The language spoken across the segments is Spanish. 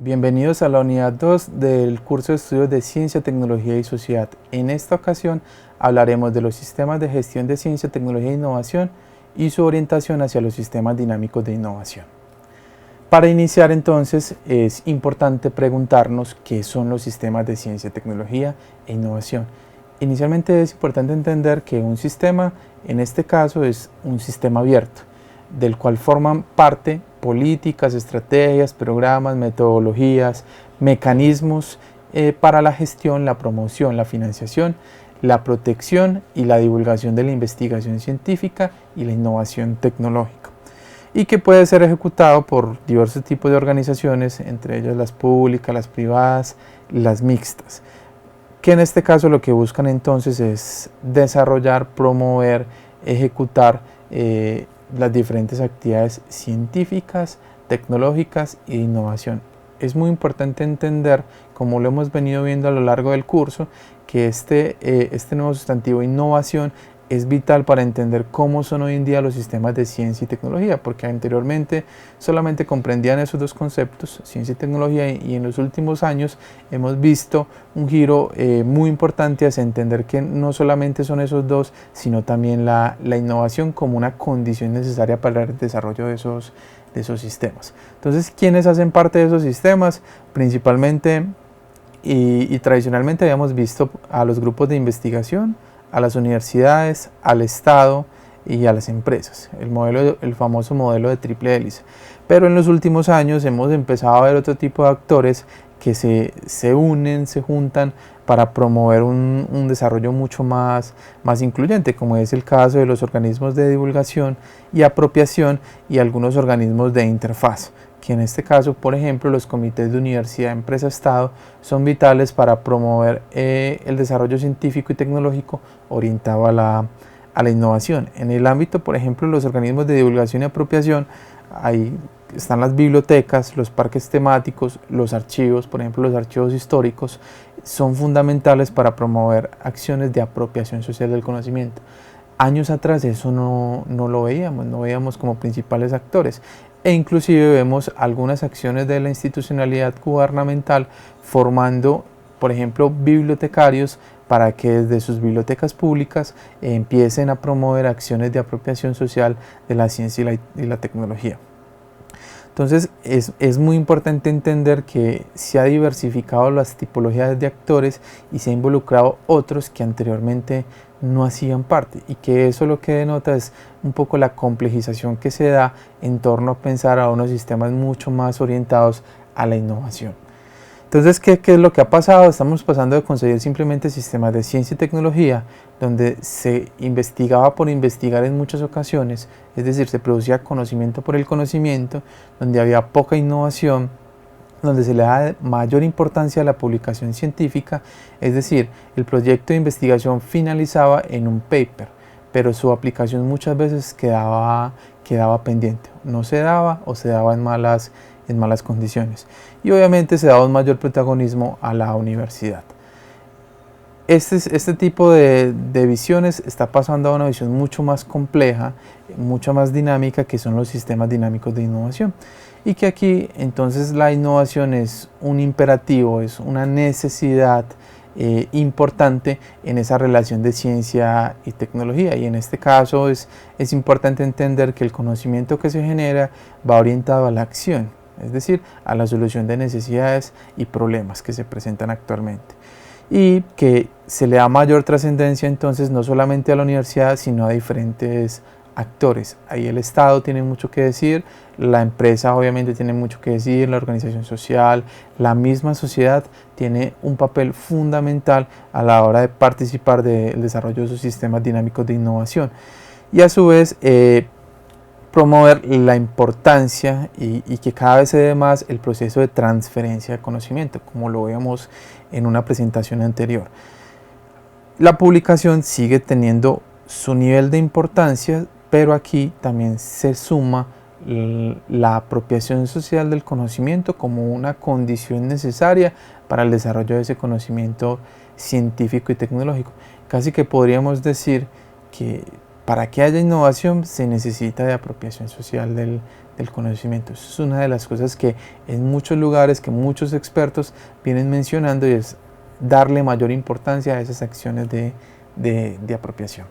Bienvenidos a la unidad 2 del curso de estudios de Ciencia, Tecnología y Sociedad. En esta ocasión hablaremos de los sistemas de gestión de ciencia, tecnología e innovación y su orientación hacia los sistemas dinámicos de innovación. Para iniciar entonces es importante preguntarnos qué son los sistemas de ciencia, tecnología e innovación. Inicialmente es importante entender que un sistema, en este caso, es un sistema abierto, del cual forman parte políticas, estrategias, programas, metodologías, mecanismos para la gestión, la promoción, la financiación, la protección y la divulgación de la investigación científica y la innovación tecnológica, y que puede ser ejecutado por diversos tipos de organizaciones, entre ellas las públicas, las privadas, las mixtas, que en este caso lo que buscan entonces es desarrollar, promover, ejecutar las diferentes actividades científicas, tecnológicas y de innovación. Es muy importante entender, como lo hemos venido viendo a lo largo del curso, que este nuevo sustantivo innovación es vital para entender cómo son hoy en día los sistemas de ciencia y tecnología, porque anteriormente solamente comprendían esos dos conceptos, ciencia y tecnología, y en los últimos años hemos visto un giro muy importante hacia entender que no solamente son esos dos, sino también la innovación como una condición necesaria para el desarrollo de esos sistemas. Entonces, ¿quiénes hacen parte de esos sistemas? Principalmente y tradicionalmente habíamos visto a los grupos de investigación, a las universidades, al Estado y a las empresas, el famoso modelo de triple hélice. Pero en los últimos años hemos empezado a ver otro tipo de actores que se unen, se juntan para promover un desarrollo mucho más incluyente, como es el caso de los organismos de divulgación y apropiación y algunos organismos de interfaz, que en este caso, por ejemplo, los comités de universidad, empresa, Estado, son vitales para promover el desarrollo científico y tecnológico orientado a la innovación. En el ámbito, por ejemplo, los organismos de divulgación y apropiación, ahí están las bibliotecas, los parques temáticos, los archivos, por ejemplo, los archivos históricos, son fundamentales para promover acciones de apropiación social del conocimiento. Años atrás eso no lo veíamos como principales actores, e inclusive vemos algunas acciones de la institucionalidad gubernamental formando, por ejemplo, bibliotecarios para que desde sus bibliotecas públicas empiecen a promover acciones de apropiación social de la ciencia y la tecnología. Entonces es muy importante entender que se ha diversificado las tipologías de actores y se ha involucrado otros que anteriormente no hacían parte, y que eso lo que denota es un poco la complejización que se da en torno a pensar a unos sistemas mucho más orientados a la innovación. Entonces, ¿qué es lo que ha pasado? Estamos pasando de concebir simplemente sistemas de ciencia y tecnología, donde se investigaba por investigar en muchas ocasiones, es decir, se producía conocimiento por el conocimiento, donde había poca innovación, donde se le da mayor importancia a la publicación científica, es decir, el proyecto de investigación finalizaba en un paper, pero su aplicación muchas veces quedaba pendiente, no se daba o se daba en malas condiciones, y obviamente se daba un mayor protagonismo a la universidad. Este tipo de visiones está pasando a una visión mucho más compleja, mucho más dinámica, que son los sistemas dinámicos de innovación, y que aquí entonces la innovación es un imperativo, es una necesidad importante en esa relación de ciencia y tecnología, y en este caso es importante entender que el conocimiento que se genera va orientado a la acción, es decir, a la solución de necesidades y problemas que se presentan actualmente, y que se le da mayor trascendencia entonces no solamente a la universidad, sino a diferentes actores. Ahí el Estado tiene mucho que decir, la empresa obviamente tiene mucho que decir, la organización social, la misma sociedad tiene un papel fundamental a la hora de participar del desarrollo de sus sistemas dinámicos de innovación, y a su vez promover la importancia y que cada vez se dé más el proceso de transferencia de conocimiento, como lo veíamos en una presentación anterior. La publicación sigue teniendo su nivel de importancia, pero aquí también se suma la apropiación social del conocimiento como una condición necesaria para el desarrollo de ese conocimiento científico y tecnológico. Casi que podríamos decir que para que haya innovación se necesita de apropiación social del del conocimiento. Eso es una de las cosas que en muchos lugares, que muchos expertos vienen mencionando, y es darle mayor importancia a esas acciones de apropiación.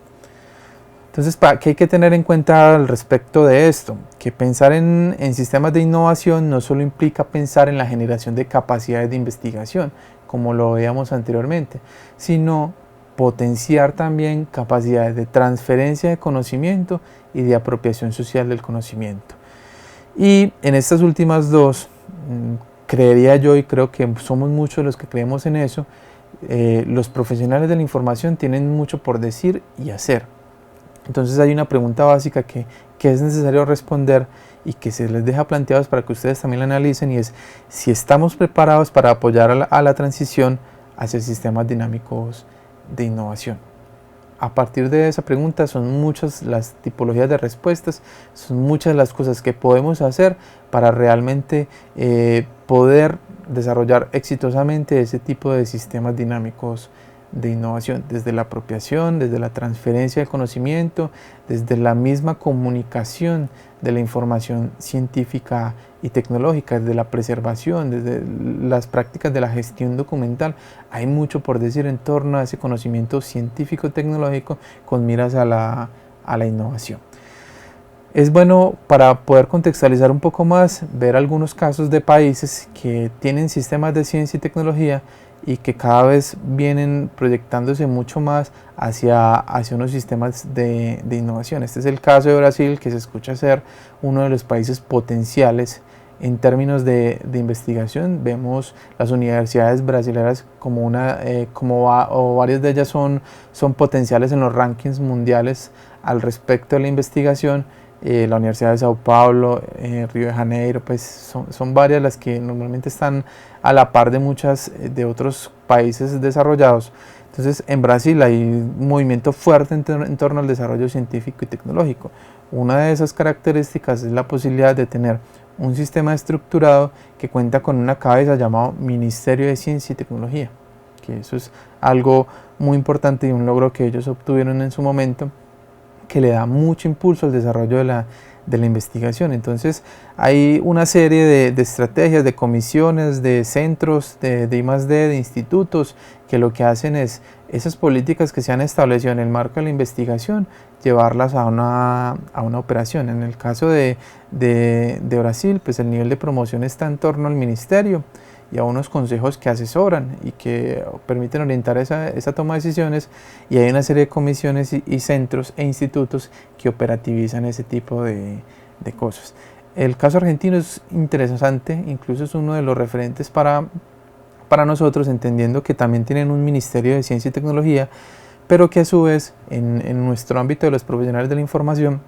Entonces, ¿qué hay que tener en cuenta al respecto de esto? Que pensar en sistemas de innovación no solo implica pensar en la generación de capacidades de investigación, como lo veíamos anteriormente, sino potenciar también capacidades de transferencia de conocimiento y de apropiación social del conocimiento. Y en estas últimas dos, creería yo, y creo que somos muchos los que creemos en eso, los profesionales de la información tienen mucho por decir y hacer. Entonces hay una pregunta básica que es necesario responder y que se les deja planteados para que ustedes también la analicen, y es si estamos preparados para apoyar a la transición hacia sistemas dinámicos de innovación. A partir de esa pregunta son muchas las tipologías de respuestas, son muchas las cosas que podemos hacer para realmente poder desarrollar exitosamente ese tipo de sistemas dinámicos de innovación, desde la apropiación, desde la transferencia de conocimiento, desde la misma comunicación de la información científica y tecnológica, desde la preservación, desde las prácticas de la gestión documental. Hay mucho por decir en torno a ese conocimiento científico-tecnológico con miras a la innovación. Es bueno, para poder contextualizar un poco más, ver algunos casos de países que tienen sistemas de ciencia y tecnología y que cada vez vienen proyectándose mucho más hacia unos sistemas de innovación. Este es el caso de Brasil, que se escucha ser uno de los países potenciales en términos de investigación. Vemos las universidades brasileñas como varias de ellas son potenciales en los rankings mundiales al respecto de la investigación. La Universidad de Sao Paulo, Río de Janeiro, pues son varias las que normalmente están a la par de muchas de otros países desarrollados. Entonces en Brasil hay un movimiento fuerte en torno al desarrollo científico y tecnológico. Una de esas características es la posibilidad de tener un sistema estructurado que cuenta con una cabeza llamado Ministerio de Ciencia y Tecnología, que eso es algo muy importante y un logro que ellos obtuvieron en su momento, que le da mucho impulso al desarrollo de la investigación. Entonces hay una serie de estrategias, de comisiones, de centros de I+D, de institutos, que lo que hacen es esas políticas que se han establecido en el marco de la investigación, llevarlas a una operación. En el caso de Brasil, pues el nivel de promoción está en torno al ministerio y a unos consejos que asesoran y que permiten orientar esa toma de decisiones, y hay una serie de comisiones y centros e institutos que operativizan ese tipo de cosas. El caso argentino es interesante, incluso es uno de los referentes para nosotros, entendiendo que también tienen un Ministerio de Ciencia y Tecnología, pero que a su vez en nuestro ámbito de los profesionales de la información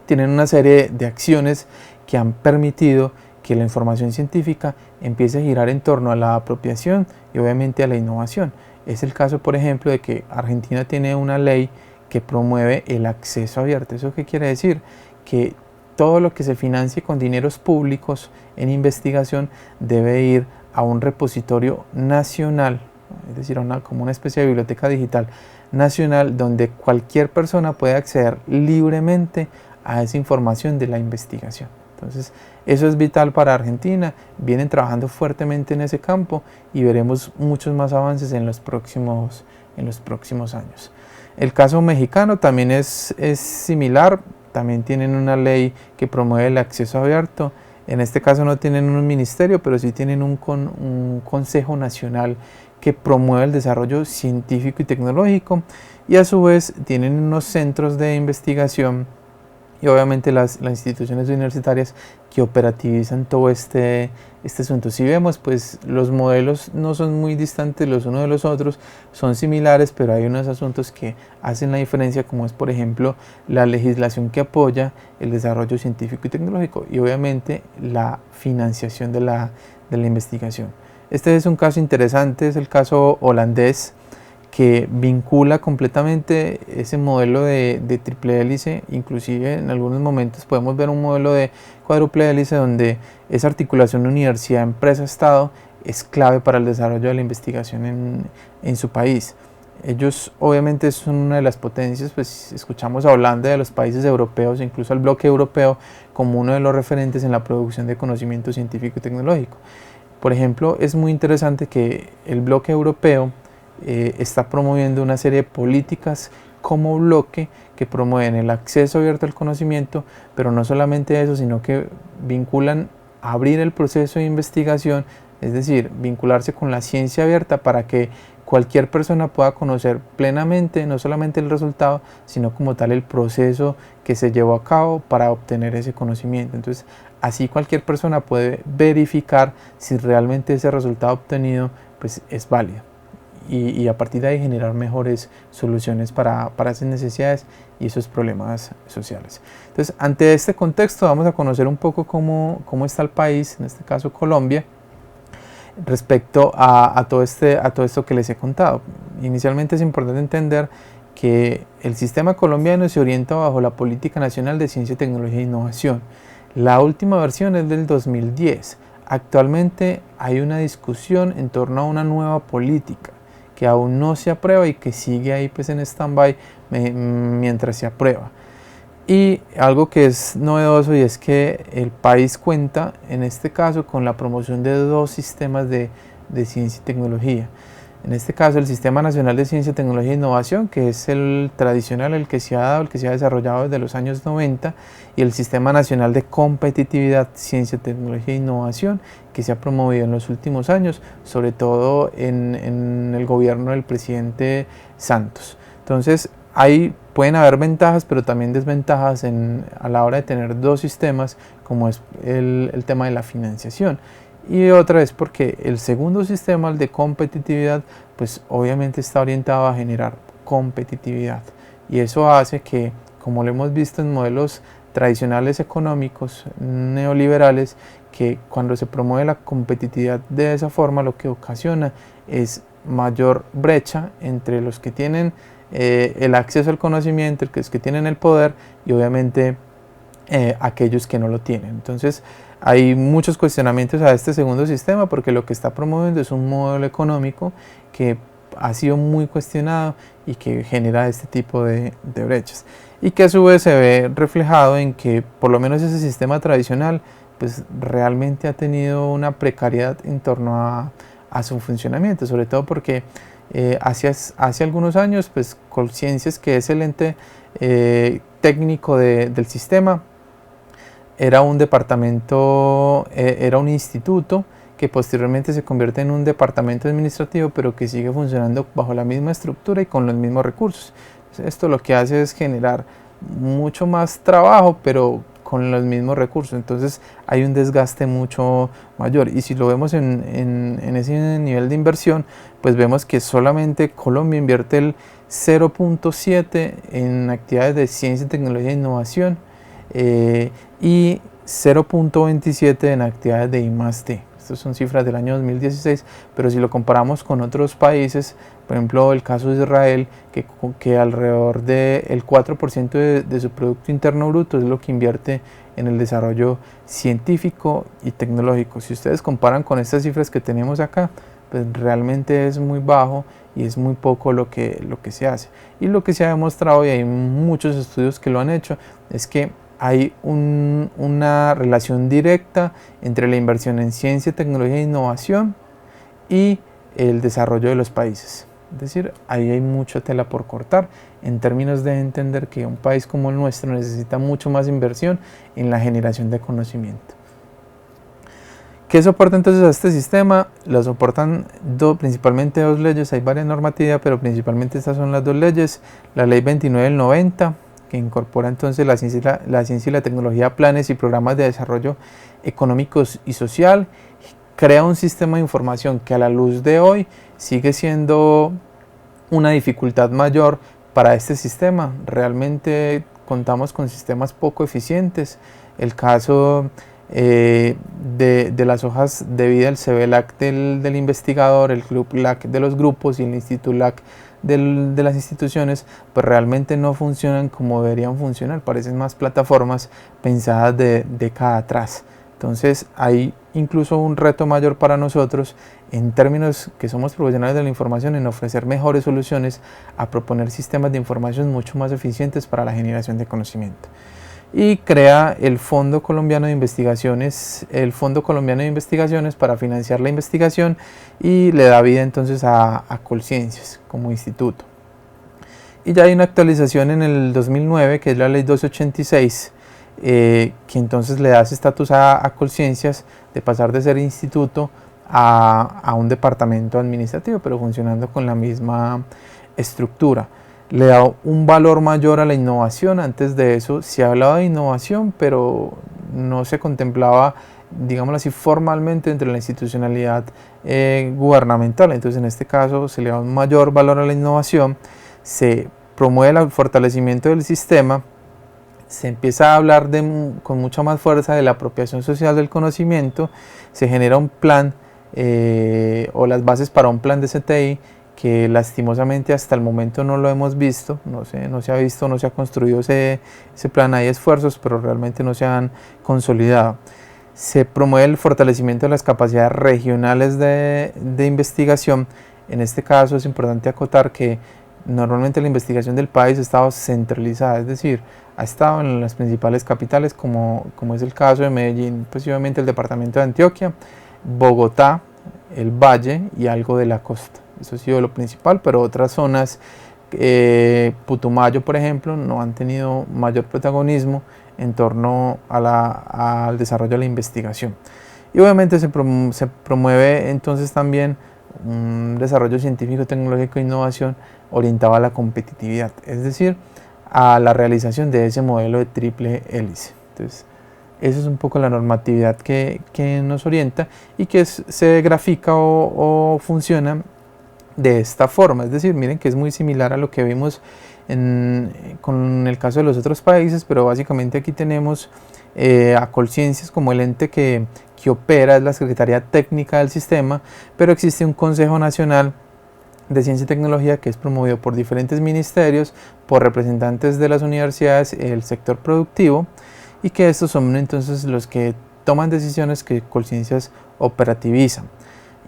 tienen una serie de acciones que han permitido que la información científica empiece a girar en torno a la apropiación y obviamente a la innovación. Es el caso, por ejemplo, de que Argentina tiene una ley que promueve el acceso abierto. ¿Eso qué quiere decir? Que todo lo que se financie con dineros públicos en investigación debe ir a un repositorio nacional, es decir, como una especie de biblioteca digital nacional, donde cualquier persona puede acceder libremente a esa información de la investigación. Entonces, eso es vital para Argentina, vienen trabajando fuertemente en ese campo y veremos muchos más avances en los próximos años. El caso mexicano también es similar, también tienen una ley que promueve el acceso abierto. En este caso no tienen un ministerio, pero sí tienen un Consejo Nacional que promueve el desarrollo científico y tecnológico, y a su vez tienen unos centros de investigación y obviamente las instituciones universitarias que operativizan todo este asunto. Si vemos, pues los modelos no son muy distantes los unos de los otros, son similares, pero hay unos asuntos que hacen la diferencia, como es por ejemplo la legislación que apoya el desarrollo científico y tecnológico y obviamente la financiación de la investigación. Este es un caso interesante, es el caso holandés, que vincula completamente ese modelo de triple hélice. Inclusive en algunos momentos podemos ver un modelo de cuádruple hélice donde esa articulación universidad, empresa, estado es clave para el desarrollo de la investigación en su país. Ellos obviamente son una de las potencias, pues escuchamos a Holanda, de los países europeos, incluso al bloque europeo, como uno de los referentes en la producción de conocimiento científico y tecnológico. Por ejemplo, es muy interesante que el bloque europeo está promoviendo una serie de políticas como bloque que promueven el acceso abierto al conocimiento, pero no solamente eso, sino que vinculan abrir el proceso de investigación, es decir, vincularse con la ciencia abierta para que cualquier persona pueda conocer plenamente no solamente el resultado, sino como tal el proceso que se llevó a cabo para obtener ese conocimiento. Entonces, así cualquier persona puede verificar si realmente ese resultado obtenido pues, es válido. Y a partir de ahí generar mejores soluciones para esas necesidades y esos problemas sociales. Entonces, ante este contexto vamos a conocer un poco cómo está el país, en este caso Colombia, respecto a todo esto que les he contado. Inicialmente es importante entender que el sistema colombiano se orienta bajo la Política Nacional de Ciencia, Tecnología e Innovación. La última versión es del 2010. Actualmente hay una discusión en torno a una nueva política que aún no se aprueba y que sigue ahí pues en stand-by mientras se aprueba. Y algo que es novedoso y es que el país cuenta en este caso con la promoción de dos sistemas de ciencia y tecnología. En este caso el Sistema Nacional de Ciencia, Tecnología e Innovación, que es el tradicional, el que se ha dado, el que se ha desarrollado desde los años 90, y el Sistema Nacional de Competitividad, Ciencia, Tecnología e Innovación, que se ha promovido en los últimos años, sobre todo en el gobierno del presidente Santos. Entonces, ahí pueden haber ventajas, pero también desventajas a la hora de tener dos sistemas, como es el tema de la financiación. Y otra es porque el segundo sistema, el de competitividad, pues obviamente está orientado a generar competitividad. Y eso hace que, como lo hemos visto en modelos tradicionales económicos neoliberales, que cuando se promueve la competitividad de esa forma, lo que ocasiona es mayor brecha entre los que tienen el acceso al conocimiento, los que tienen el poder y obviamente aquellos que no lo tienen. Entonces hay muchos cuestionamientos a este segundo sistema porque lo que está promoviendo es un modelo económico que ha sido muy cuestionado y que genera este tipo de brechas y que a su vez se ve reflejado en que por lo menos ese sistema tradicional pues realmente ha tenido una precariedad en torno a su funcionamiento, sobre todo porque hace algunos años pues Colciencias, que es el ente técnico del sistema, era un departamento, era un instituto que posteriormente se convierte en un departamento administrativo, pero que sigue funcionando bajo la misma estructura y con los mismos recursos. Esto lo que hace es generar mucho más trabajo, pero con los mismos recursos. Entonces hay un desgaste mucho mayor. Y si lo vemos en ese nivel de inversión, pues vemos que solamente Colombia invierte el 0.7 en actividades de ciencia, tecnología e innovación, y 0.27 en actividades de I+D. Estas son cifras del año 2016, pero si lo comparamos con otros países, por ejemplo el caso de Israel, que alrededor del 4% de su Producto Interno Bruto es lo que invierte en el desarrollo científico y tecnológico. Si ustedes comparan con estas cifras que tenemos acá, pues realmente es muy bajo y es muy poco lo que se hace. Y lo que se ha demostrado, y hay muchos estudios que lo han hecho, es que hay una relación directa entre la inversión en ciencia, tecnología e innovación y el desarrollo de los países. Es decir, ahí hay mucha tela por cortar en términos de entender que un país como el nuestro necesita mucho más inversión en la generación de conocimiento. ¿Qué soporta entonces a este sistema? Lo soportan principalmente dos leyes, hay varias normativas, pero principalmente estas son las dos leyes. La ley 29 del 90, que incorpora entonces la ciencia y la tecnología a planes y programas de desarrollo económicos y social, crea un sistema de información que a la luz de hoy sigue siendo una dificultad mayor para este sistema. Realmente contamos con sistemas poco eficientes. El caso de las hojas de vida, el CVLAC del investigador, el Club LAC de los grupos y el Instituto LAC de las instituciones, pues realmente no funcionan como deberían funcionar, parecen más plataformas pensadas de década atrás. Entonces hay incluso un reto mayor para nosotros en términos que somos profesionales de la información, en ofrecer mejores soluciones a proponer sistemas de información mucho más eficientes para la generación de conocimiento. Y crea el Fondo Colombiano de Investigaciones, para financiar la investigación, y le da vida entonces a Colciencias como instituto. Y ya hay una actualización en el 2009, que es la Ley 1286, que entonces le da ese estatus a Colciencias de pasar de ser instituto a un departamento administrativo, pero funcionando con la misma estructura. Le da un valor mayor a la innovación. Antes de eso se hablaba de innovación, pero no se contemplaba, digámoslo así, formalmente entre la institucionalidad gubernamental. Entonces en este caso se le da un mayor valor a la innovación, se promueve el fortalecimiento del sistema, se empieza a hablar con mucha más fuerza de la apropiación social del conocimiento, se genera un plan o las bases para un plan de CTI, que lastimosamente hasta el momento no lo hemos visto, no se ha visto, no se ha construido ese plan. Hay esfuerzos, pero realmente no se han consolidado. Se promueve el fortalecimiento de las capacidades regionales de investigación. En este caso es importante acotar que normalmente la investigación del país ha estado centralizada, es decir, ha estado en las principales capitales, como es el caso de Medellín, pues obviamente el departamento de Antioquia, Bogotá, el Valle y algo de la costa. Eso ha sido lo principal, pero otras zonas, Putumayo por ejemplo, no han tenido mayor protagonismo en torno al desarrollo de la investigación. Y obviamente se promueve entonces también un desarrollo científico, tecnológico e innovación orientado a la competitividad, es decir, a la realización de ese modelo de triple hélice. Entonces, esa es un poco la normatividad que nos orienta y que se grafica o funciona de esta forma. Es decir, miren que es muy similar a lo que vimos con el caso de los otros países, pero básicamente aquí tenemos a Colciencias como el ente que opera, es la Secretaría Técnica del sistema, pero existe un Consejo Nacional de Ciencia y Tecnología que es promovido por diferentes ministerios, por representantes de las universidades, el sector productivo, y que estos son entonces los que toman decisiones que Colciencias operativizan.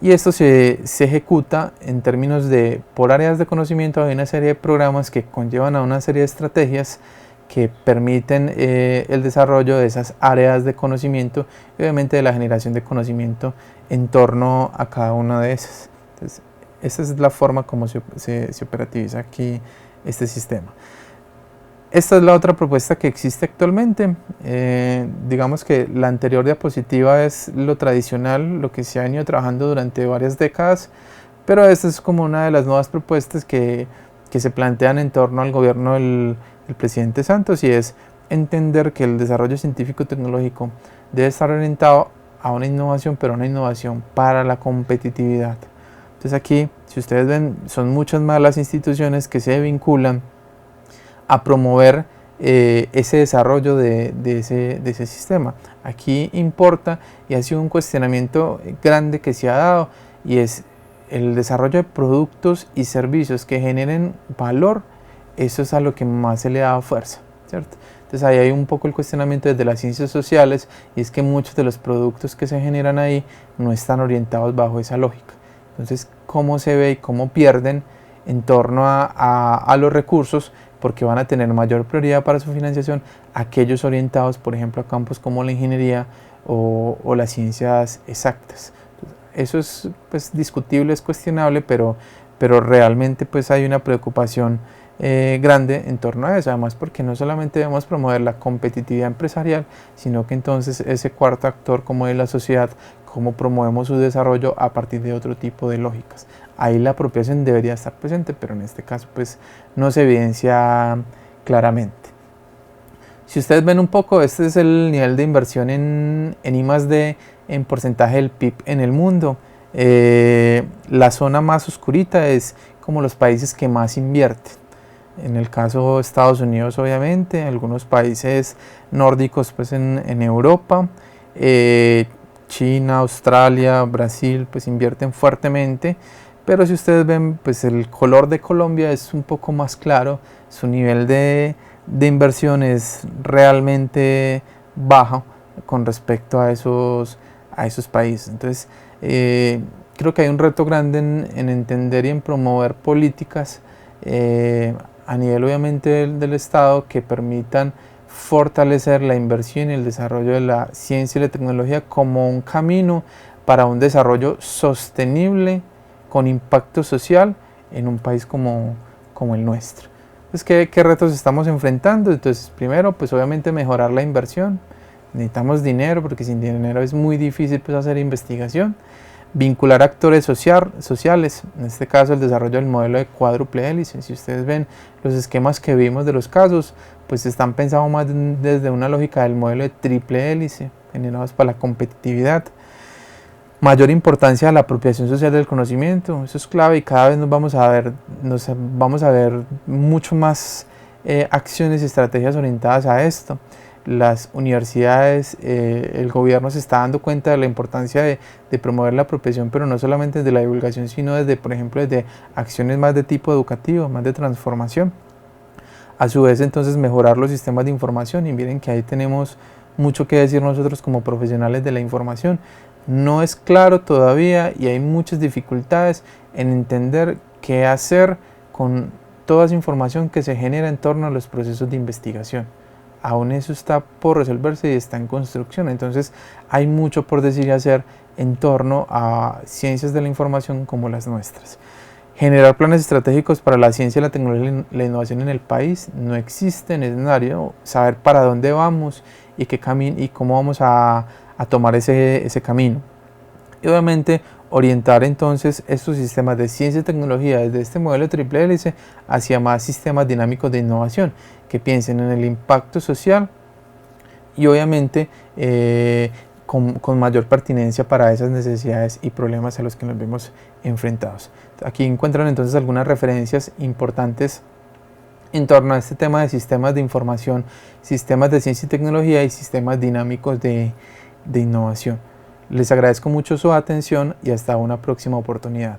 Y esto se ejecuta en términos de, por áreas de conocimiento, hay una serie de programas que conllevan a una serie de estrategias que permiten el desarrollo de esas áreas de conocimiento y obviamente de la generación de conocimiento en torno a cada una de esas. Entonces, esa es la forma como se operativiza aquí este sistema. Esta es la otra propuesta que existe actualmente. Digamos que la anterior diapositiva es lo tradicional, lo que se ha venido trabajando durante varias décadas, pero esta es como una de las nuevas propuestas que se plantean en torno al gobierno del presidente Santos, y es entender que el desarrollo científico-tecnológico debe estar orientado a una innovación, pero una innovación para la competitividad. Entonces aquí, si ustedes ven, son muchas más las instituciones que se vinculan a promover ese desarrollo de ese sistema. Aquí importa, y ha sido un cuestionamiento grande que se ha dado, y es el desarrollo de productos y servicios que generen valor. Eso es a lo que más se le ha dado fuerza, ¿cierto? Entonces ahí hay un poco el cuestionamiento desde las ciencias sociales, y es que muchos de los productos que se generan ahí no están orientados bajo esa lógica. Entonces, ¿cómo se ve y cómo pierden en torno a los recursos? Porque van a tener mayor prioridad para su financiación aquellos orientados, por ejemplo, a campos como la ingeniería o las ciencias exactas. Eso es pues discutible, es cuestionable, pero realmente pues hay una preocupación grande en torno a eso. Además, porque no solamente debemos promover la competitividad empresarial, sino que entonces ese cuarto actor como es la sociedad, cómo promovemos su desarrollo a partir de otro tipo de lógicas. Ahí la apropiación debería estar presente, pero en este caso pues no se evidencia claramente. Si ustedes ven un poco, este es el nivel de inversión en I+D en porcentaje del PIB en el mundo. La zona más oscurita es como los países que más invierten. En el caso de Estados Unidos, obviamente, algunos países nórdicos pues en Europa, China, Australia, Brasil pues invierten fuertemente. Pero si ustedes ven, pues el color de Colombia es un poco más claro, su nivel de inversión es realmente bajo con respecto a esos a esos países. Entonces, creo que hay un reto grande en entender y en promover políticas a nivel obviamente del Estado que permitan fortalecer la inversión y el desarrollo de la ciencia y la tecnología como un camino para un desarrollo sostenible con impacto social en un país como el nuestro. Entonces, ¿qué retos estamos enfrentando? Entonces, primero, pues obviamente mejorar la inversión. Necesitamos dinero porque sin dinero es muy difícil pues, hacer investigación. Vincular actores sociales, en este caso el desarrollo del modelo de cuádruple hélice. Si ustedes ven los esquemas que vimos de los casos, pues están pensados más desde una lógica del modelo de triple hélice, generados para la competitividad. Mayor importancia a la apropiación social del conocimiento, eso es clave y cada vez nos vamos a ver mucho más acciones y estrategias orientadas a esto. Las universidades, el gobierno se está dando cuenta de la importancia de promover la apropiación, pero no solamente desde la divulgación, sino desde, por ejemplo, desde acciones más de tipo educativo, más de transformación. A su vez, entonces, mejorar los sistemas de información, y miren que ahí tenemos mucho que decir nosotros como profesionales de la información. No es claro todavía y hay muchas dificultades en entender qué hacer con toda esa información que se genera en torno a los procesos de investigación. Aún eso está por resolverse y está en construcción, entonces hay mucho por decir y hacer en torno a ciencias de la información como las nuestras. Generar planes estratégicos para la ciencia, la tecnología y la innovación en el país no existe, es necesario saber para dónde vamos y cómo vamos a tomar ese camino. Y obviamente orientar entonces estos sistemas de ciencia y tecnología desde este modelo triple hélice hacia más sistemas dinámicos de innovación que piensen en el impacto social y obviamente con mayor pertinencia para esas necesidades y problemas a los que nos vemos enfrentados. Aquí encuentran entonces algunas referencias importantes en torno a este tema de sistemas de información, sistemas de ciencia y tecnología y sistemas dinámicos de innovación. Les agradezco mucho su atención y hasta una próxima oportunidad.